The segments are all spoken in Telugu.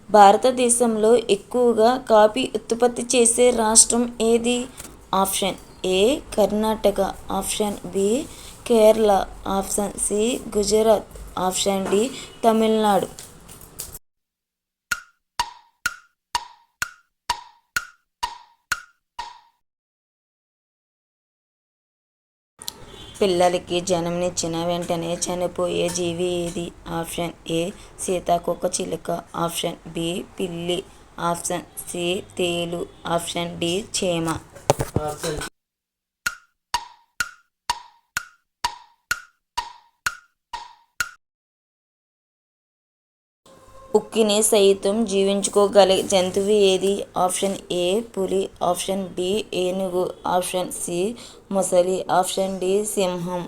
భారతదేశంలో ఎక్కువగా కాఫీ ఉత్పత్తి చేసే రాష్ట్రం ఏది? Option A Karnataka, option B Kerala, option C Gujarat, option D Tamil Nadu. పిల్లలకి జన్మనిచ్చిన వెంటనే చనిపోయే జీవి ఏది? ఆప్షన్ ఏ సీతాకోకచిలుక, ఆప్షన్ బి పిల్లి, ఆప్షన్ సి తేలు, ఆప్షన్ డి చీమ. ఉక్కిని సైతం జీవించుకోగలిగే జంతువు ఏది? ఆప్షన్ ఏ పులి, ఆప్షన్ బి ఏనుగు, ఆప్షన్ సి మొసలి, ఆప్షన్ డి సింహం.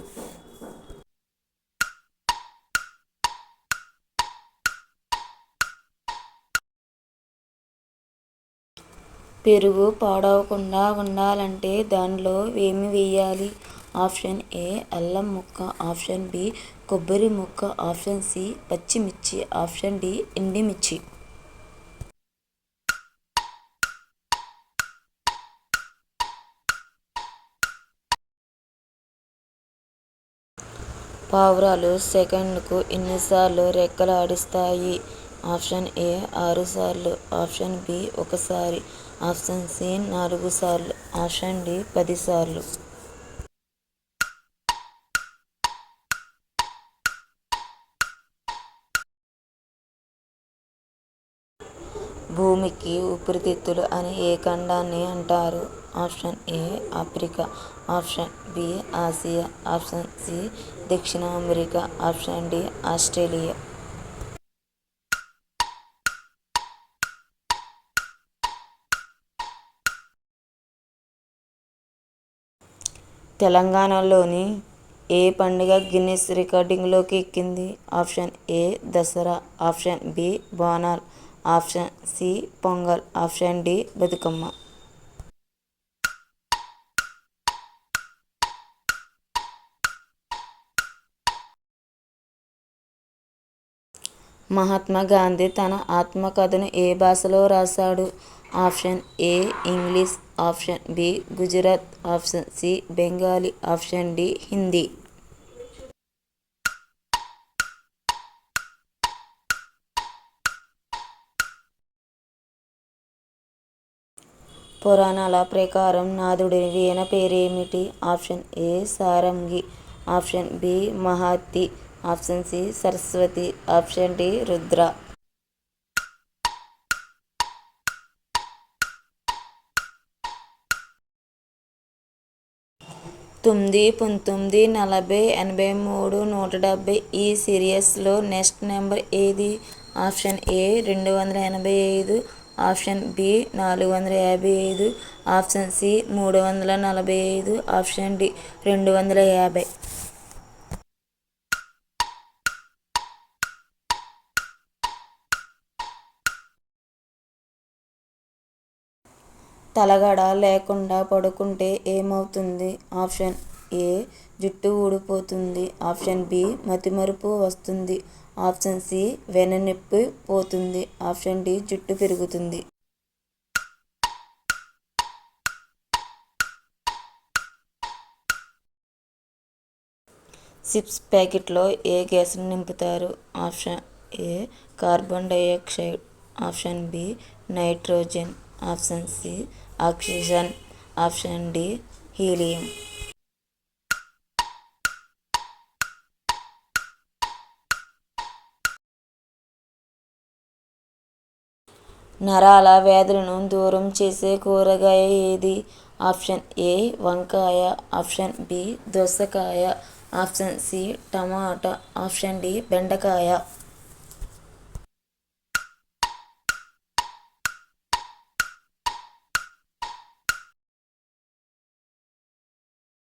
పెరుగు పాడవకుండా ఉండాలంటే దానిలో ఏమి వేయాలి? ఆప్షన్ ఏ అల్లం ముక్క, ఆప్షన్ బి కొబ్బరి ముక్క, ఆప్షన్ సి పచ్చిమిర్చి, ఆప్షన్ డి ఎండుమిర్చి. పావురాలు సెకండ్కు ఎన్నిసార్లు రెక్కలు ఆడిస్తాయి? ఆప్షన్ ఏ 6 సార్లు, ఆప్షన్ బి 1 సారి, ఆప్షన్ సి 4 సార్లు, ఆప్షన్ డి 10 సార్లు. భూమికి ఊపిరితిత్తులు అని ఏ ఖండాన్ని అంటారు? Option A Africa, option B Asia, option C దక్షిణ అమెరికా, ఆప్షన్ డి ఆస్ట్రేలియా. తెలంగాణలోని ఏ పండుగ గిన్నిస్ రికార్డులోకి ఎక్కింది? Option A Dasara, option B Bonal, option C Pongal, option D Bathukamma. Mahatma Gandhi తన ఆత్మకథను ఏ భాషలో రాశాడు? Option A English, option B Gujarat, option C Bengali, option D Hindi. పురాణాల ప్రకారం నారదుడి వీణ పేరేమిటి? Option A sarangi, option B Mahati, option C Saraswati, option D Rudra. 9, 19, 40, 83, 170 ఈ సిరీస్లో నెక్స్ట్ నెంబర్ ఏది? Option A 285, option B 455, option C 345, option D 250. తలగడ లేకుండా పడుకుంటే ఏమవుతుంది? ఆప్షన్ ఏ జుట్టు ఊడిపోతుంది, ఆప్షన్ బి మతిమరుపు వస్తుంది, ఆప్షన్ సి వెన్నునొప్పి పోతుంది, ఆప్షన్ డి జుట్టు పెరుగుతుంది. చిప్స్ ప్యాకెట్లో ఏ గ్యాస్ను నింపుతారు? Option A carbon dioxide, option B nitrogen, option C oxygen, option D helium. నరాల వ్యాధులను దూరం చేసే కూరగాయ ఏది? ఆప్షన్ ఏ వంకాయ, ఆప్షన్ బి దోసకాయ, ఆప్షన్ సి టమాటా, ఆప్షన్ డి బెండకాయ.